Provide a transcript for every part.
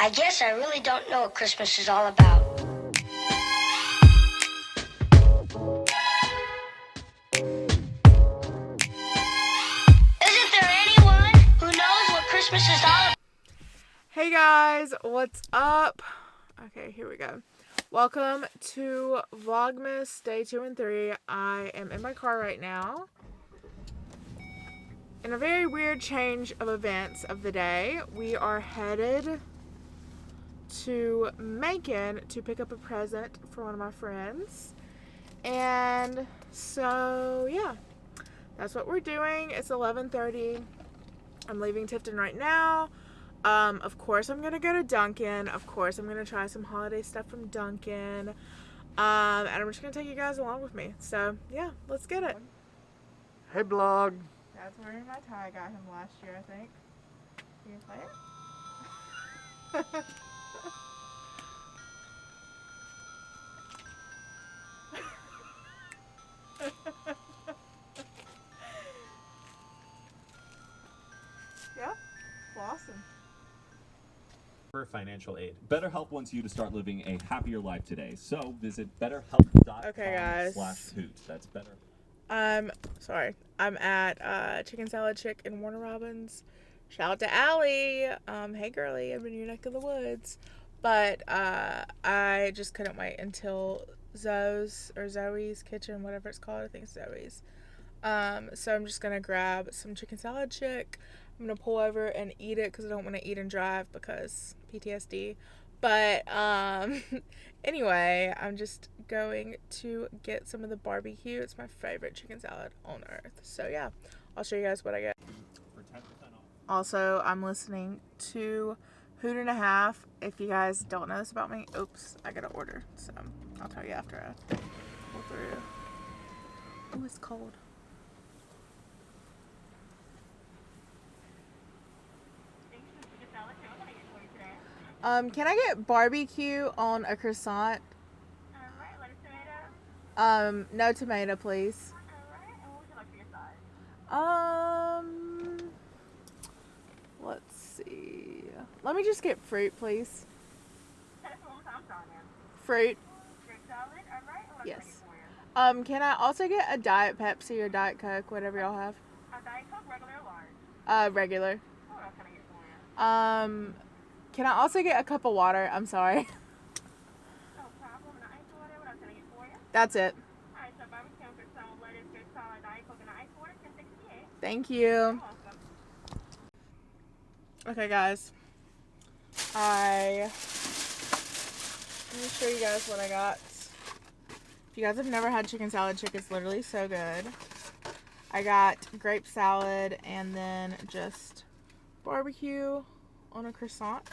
I guess I really don't know what Christmas is all about. Isn't there anyone who knows what Christmas is all about? Hey guys, what's up? Okay, here we go. Welcome to Vlogmas Day 2 and 3. I am in my car right now. In a very weird change of events of the day, we are headed to Macon to pick up a present for one of my friends. And so, yeah, that's what we're doing. It's 11:30. I'm leaving Tifton right now. Of course I'm gonna go to Dunkin'. Of course I'm gonna try some holiday stuff from Dunkin'. And I'm just gonna take you guys along with me. So yeah, let's get it. Hey blog. That's wearing my tie I got him last year, I think. You can play it? Yeah, awesome. For financial aid. BetterHelp wants you to start living a happier life today. So visit betterhelp.com/hoot. That's better. Sorry. I'm at Chicken Salad Chick in Warner Robins. Shout out to Allie. Hey girly, I'm in your neck of the woods. But I just couldn't wait until Zoe's kitchen, whatever it's called. I think it's Zoe's. So I'm just gonna grab some Chicken Salad Chick. I'm gonna pull over and eat it because I don't want to eat and drive because PTSD. But anyway, I'm just going to get some of the barbecue. It's my favorite chicken salad on earth. So yeah, I'll show you guys what I get. For 10% off. Also, I'm listening to Hoot and a Half. If you guys don't know this about me, oops, I got an order. So I'll tell you after I pull through. Oh, it's cold. Can I get barbecue on a croissant? Alright, lettuce, tomato? No tomato, please. Alright, and what would you like for your side? Let's see. Let me just get fruit, please. Tell us one more time, I'm sorry, ma'am. Fruit. Fruit salad, alright, what else Yes. can I get for you? Can I also get a Diet Pepsi or Diet Coke, whatever y'all have? A Diet Coke, regular or large? Regular. What else can I get for you? Can I also get a cup of water? I'm sorry. No problem, and ice water, what else can I get for you? That's it. Alright, so barbecue, croissant, lettuce, fruit salad, Diet Coke, and ice water, $10.68. Thank you. You're welcome. Okay, guys. Let me show you guys what I got. If you guys have never had chicken salad chick, it's literally so good. I got grape salad and then just barbecue on a croissant.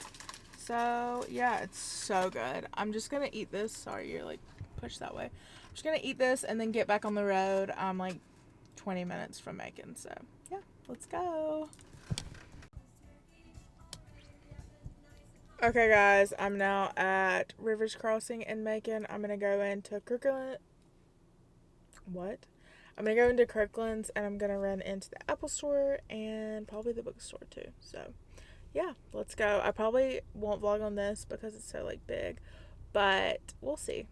So yeah, it's so good. I'm just gonna eat this. Sorry, you're like pushed that way. I'm just gonna eat this and then get back on the road. I'm like 20 minutes from Macon. So yeah, let's go. Okay guys, I'm now at Rivers Crossing in Macon. I'm gonna go into Kirkland. I'm gonna go into Kirkland's and I'm gonna run into the Apple store and probably the bookstore too. So yeah, let's go. I probably won't vlog on this because it's so like big, but we'll see.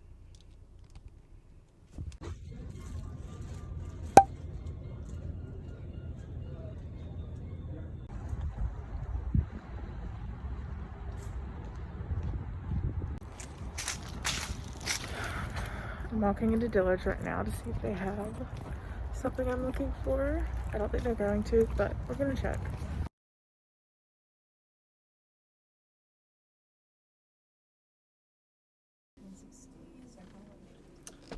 I'm walking into Dillard's right now to see if they have something I'm looking for. I don't think they're going to, but we're gonna check.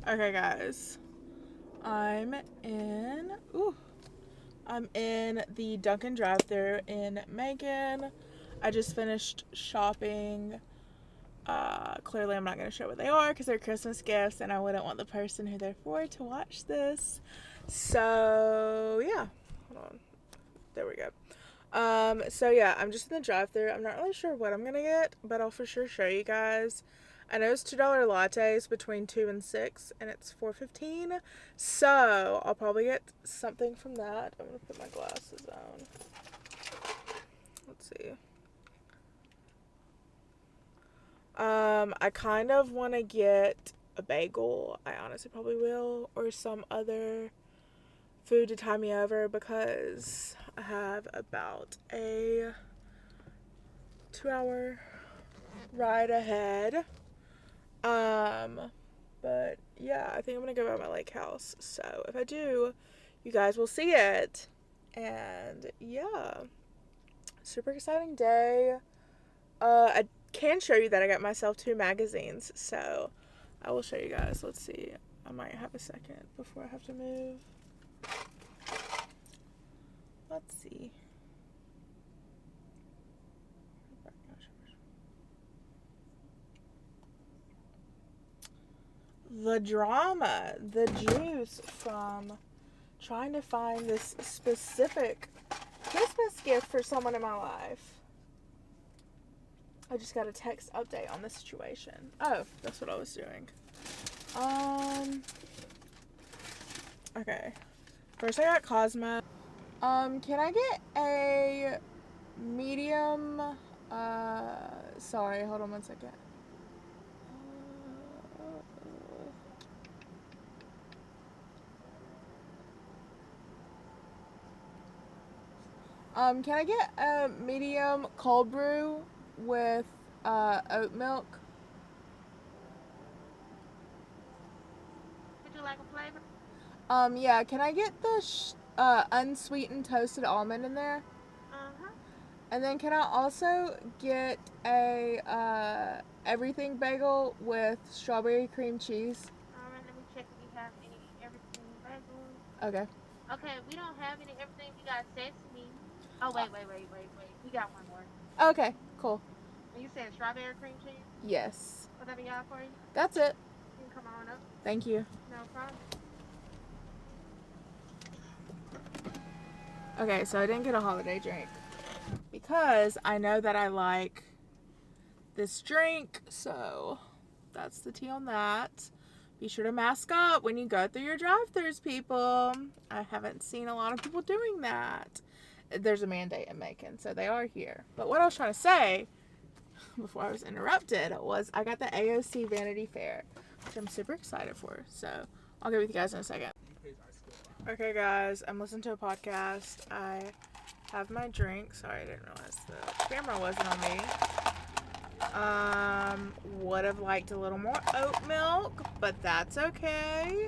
Okay guys, I'm in the Dunkin' drive-thru in Macon. I just finished shopping. Clearly I'm not going to show what they are because they're Christmas gifts and I wouldn't want the person who they're for to watch this. So yeah, hold on. There we go. So yeah, I'm just in the drive-thru. I'm not really sure what I'm going to get, but I'll for sure show you guys. I know it's $2 lattes between 2 and 6 and it's $4.15. So I'll probably get something from that. I'm going to put my glasses on. Let's see. I kind of want to get a bagel. I honestly probably will, or some other food to tie me over because I have about a 2-hour ride ahead. But yeah, I think I'm gonna go by my lake house. So if I do, you guys will see it. And yeah, super exciting day. I can show you that I got myself 2 magazines, so I will show you guys. Let's see. I might have a second before I have to move. Let's see. The drama, the juice from trying to find this specific Christmas gift for someone in my life. I just got a text update on the situation. Oh, that's what I was doing. Okay. First I got Cosmo. Can I get a medium, sorry, hold on one second. Can I get a medium cold brew with oat milk? Would you like a flavor? Yeah, can I get the unsweetened toasted almond in there? Uh-huh. And then can I also get a everything bagel with strawberry cream cheese? Alright, let me check if we have any everything bagels. Okay. Okay, we don't have any everything. We got sesame. Oh, wait. We got one more. Okay, cool. And you said strawberry cream cheese? Yes. Will that be all for you? That's it. You can come on up. Thank you. No problem. Okay, so I didn't get a holiday drink because I know that I like this drink, so that's the tea on that. Be sure to mask up when you go through your drive-thrus, people. I haven't seen a lot of people doing that. There's a mandate in Macon, so they are here. But what I was trying to say before I was interrupted was I got the AOC Vanity Fair, which I'm super excited for. So I'll get with you guys in a second. Okay, guys, I'm listening to a podcast. I have my drink. Sorry, I didn't realize the camera wasn't on me. Would have liked a little more oat milk, but that's okay.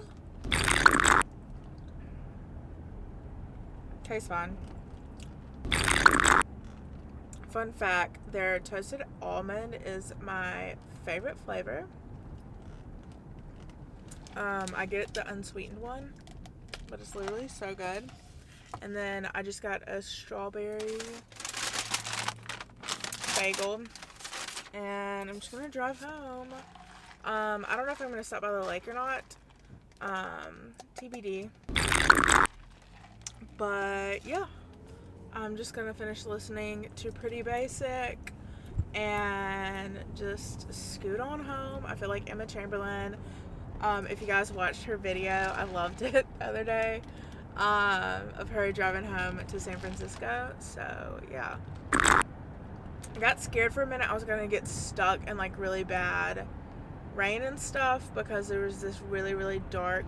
Tastes fine. Fun fact, their toasted almond is my favorite flavor. I get the unsweetened one, but it's literally so good. And then I just got a strawberry bagel, and I'm just gonna drive home. I don't know if I'm gonna stop by the lake or not. TBD. But yeah, I'm just gonna finish listening to Pretty Basic and just scoot on home. I feel like Emma Chamberlain. If you guys watched her video, I loved it the other day, of her driving home to San Francisco. So yeah, I got scared for a minute. I was gonna get stuck in like really bad rain and stuff because there was this really, really dark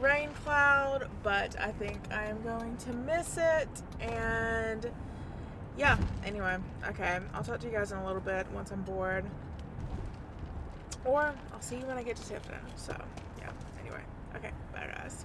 rain cloud, but I think I am going to miss it. And yeah, anyway, okay, I'll talk to you guys in a little bit once I'm bored, or I'll see you when I get to Tiffin. So yeah, anyway, okay, bye guys.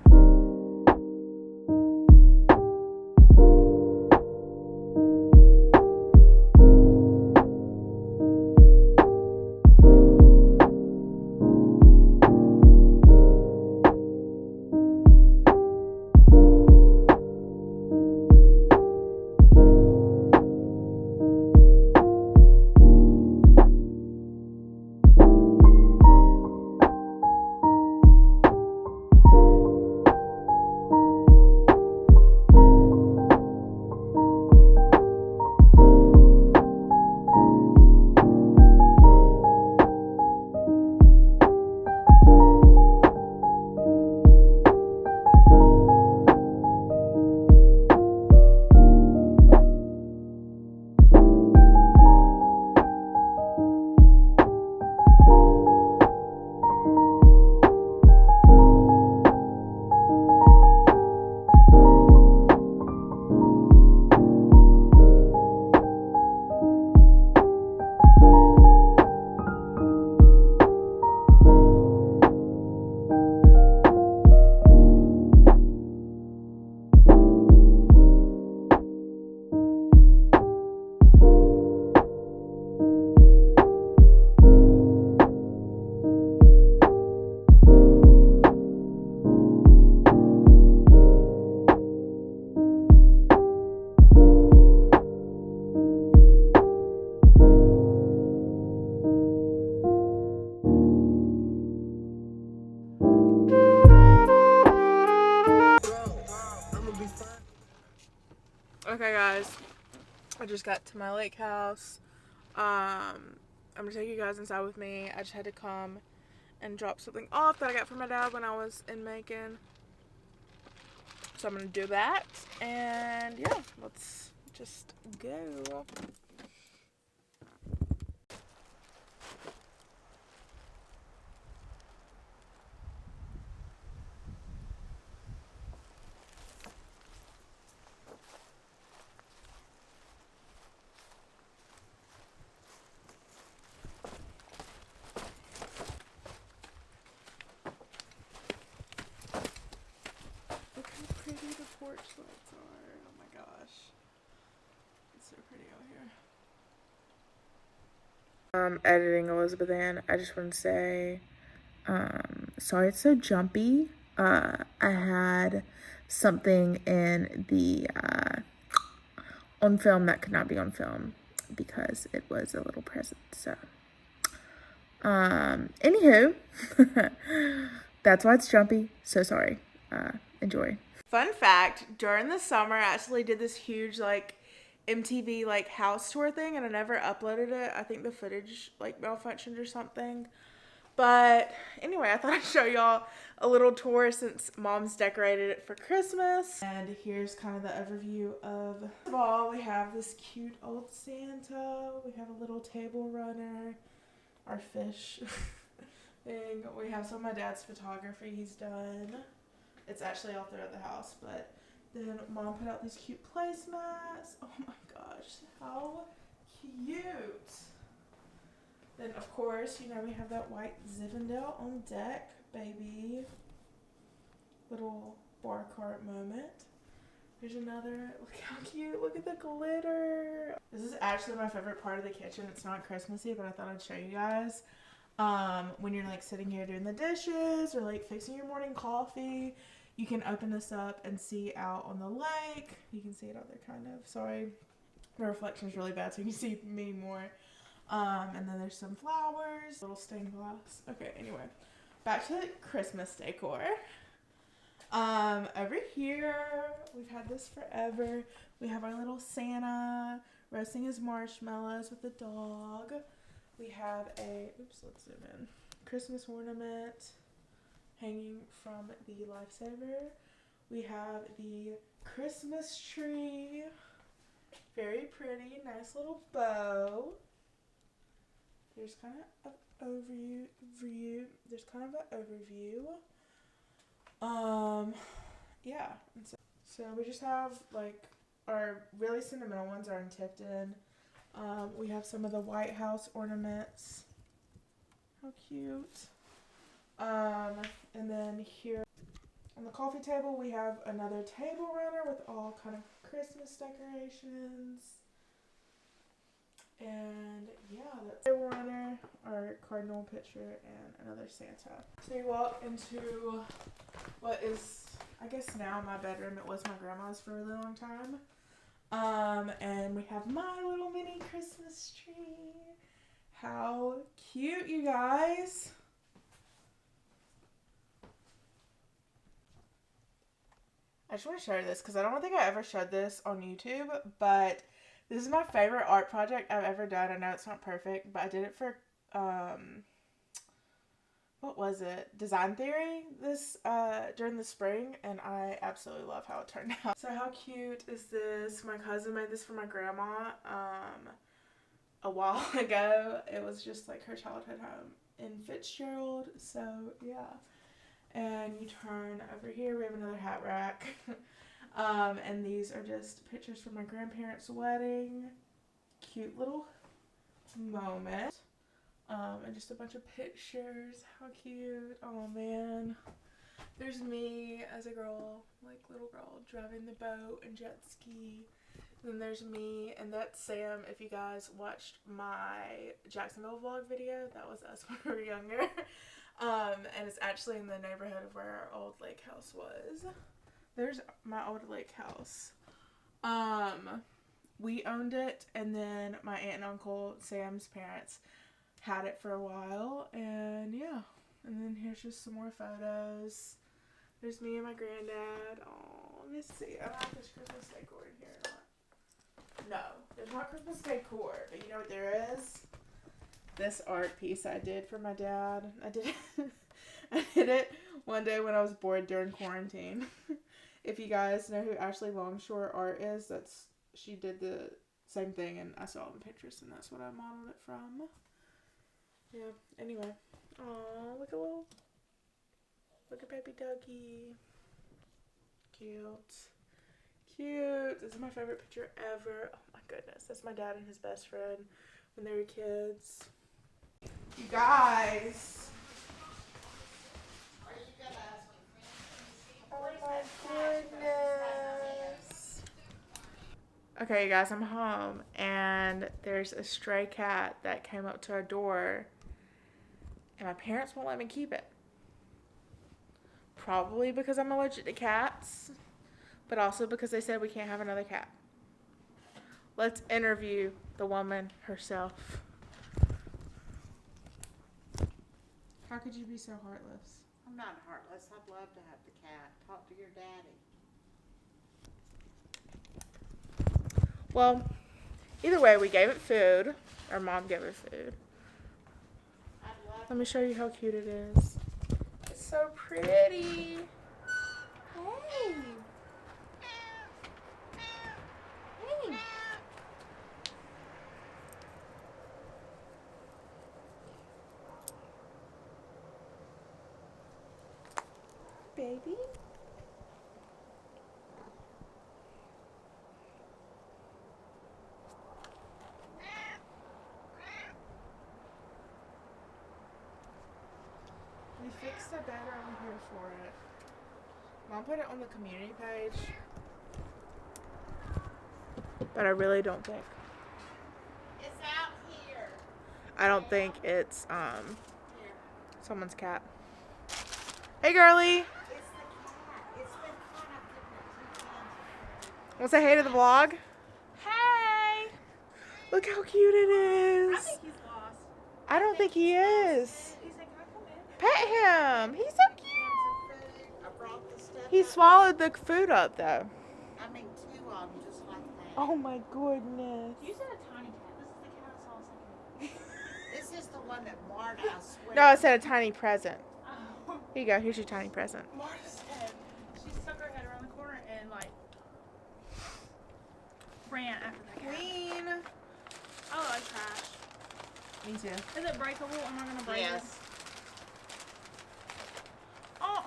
just got to my lake house. I'm gonna take you guys inside with me. I just had to come and drop something off that I got from my dad when I was in Macon. So I'm gonna do that, and yeah, let's just go. Look how pretty the porch lights are. Oh my gosh. It's so pretty out here. Editing Elizabeth Ann, I just want to say, sorry it's so jumpy. I had something in the, on film that could not be on film because it was a little present, so. Anywho, that's why it's jumpy. So sorry. Enjoy. Fun fact, during the summer, I actually did this huge, like, MTV, like, house tour thing, and I never uploaded it. I think the footage, like, malfunctioned or something. But anyway, I thought I'd show y'all a little tour since Mom's decorated it for Christmas. And here's kind of the overview of, first of all, we have this cute old Santa. We have a little table runner. Our fish thing. We have some of my dad's photography he's done. It's actually all throughout the house, but then Mom put out these cute placemats. Oh my gosh, how cute. Then of course, you know, we have that white Zinfandel on deck, baby. Little bar cart moment. Here's another, look how cute, look at the glitter. This is actually my favorite part of the kitchen. It's not Christmassy, but I thought I'd show you guys. When you're like sitting here doing the dishes or like fixing your morning coffee, you can open this up and see out on the lake. You can see it out there kind of, sorry. The reflection is really bad so you can see me more. And then there's some flowers, little stained glass. Okay, anyway, back to the Christmas decor. Over here, we've had this forever. We have our little Santa roasting his marshmallows with the dog. We have a, oops, let's zoom in, Christmas ornament hanging from the lifesaver. We have the Christmas tree. Very pretty, nice little bow. There's kind of an overview. There's kind of an overview. Yeah. And so we just have like our really sentimental ones are in Tifton. We have some of the White House ornaments. How cute. And then here on the coffee table we have another table runner with all kind of Christmas decorations. And yeah, that's table runner, our cardinal picture, and another Santa. So you walk into what is, I guess now my bedroom. It was my grandma's for a really long time. And we have my little mini Christmas tree. How cute, you guys. I just want to share this because I don't think I ever showed this on YouTube, but this is my favorite art project I've ever done. I know it's not perfect, but I did it for, what was it? Design Theory this, during the spring, and I absolutely love how it turned out. So how cute is this? My cousin made this for my grandma, a while ago. It was just like her childhood home in Fitzgerald, so yeah. And you turn over here, we have another hat rack. And these are just pictures from my grandparents' wedding. Cute little moment. And just a bunch of pictures. How cute. Oh man. There's me as a girl, like little girl, driving the boat and jet ski. Then there's me, and that's Sam. If you guys watched my Jacksonville vlog video, that was us when we were younger. And it's actually in the neighborhood of where our old lake house was. There's my old lake house. We owned it, and then my aunt and uncle, Sam's parents, had it for a while, and yeah. And then here's just some more photos. There's me and my granddad. Oh, let me see. I don't know if there's Christmas decor in here or not. No, there's not Christmas decor, but you know what there is? This art piece I did for my dad. I did it one day when I was bored during quarantine. If you guys know who Ashley Longshore Art is, she did the same thing, and I saw it in Pinterest, and that's what I modeled it from. Yeah, anyway. Aw, look at baby Dougie. Cute. This is my favorite picture ever. Oh my goodness. That's my dad and his best friend when they were kids. You guys. Oh my goodness. Okay, you guys, I'm home and there's a stray cat that came up to our door and my parents won't let me keep it. Probably because I'm allergic to cats, but also because they said we can't have another cat. Let's interview the woman herself. How could you be so heartless? I'm not heartless. I'd love to have the cat. Talk to your daddy. Well, either way, we gave it food. Our mom gave it food. Let me show you how cute it is. It's so pretty. Hey. Hey. Baby. We fixed the bed over here for it. Mom put it on the community page. But I really don't think. It's out here. I don't think it's someone's cat. Hey girly. It's the cat. It's been caught up in the Wanna say hey to the vlog? Hey! Look how cute it is. I think he's lost. I don't think he is. He's like, can I come in? Pet him. He's so cute. I brought the stuff. He swallowed the food up though. I mean, 2 of them just like that. Oh my goodness. You said a tiny cat. This is the cat I saw a second ago. This is the one that Marta, I swear. No, I said a tiny present. Oh. Here you go. Here's your tiny present. Marta said she stuck her head around the corner and like ran after that cat. Queen. Oh, like trash. Me too. Is it breakable? Am I gonna break Yes. it? Oh.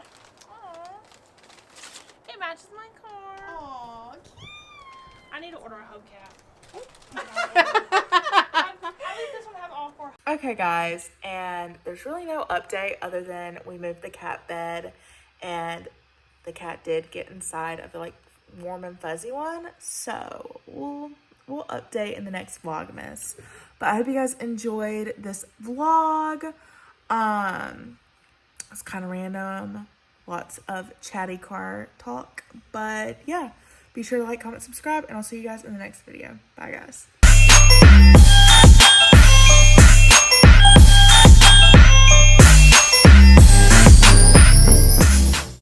Oh. It matches my car. Aw, I need to order a hubcap. cute. At least this one has all 4. Okay guys, and there's really no update other than we moved the cat bed and the cat did get inside of the like warm and fuzzy one, so we'll update in the next vlogmas. But I hope you guys enjoyed this vlog. It's kind of random, lots of chatty car talk, but yeah, be sure to like, comment, subscribe, and I'll see you guys in the next video. Bye guys.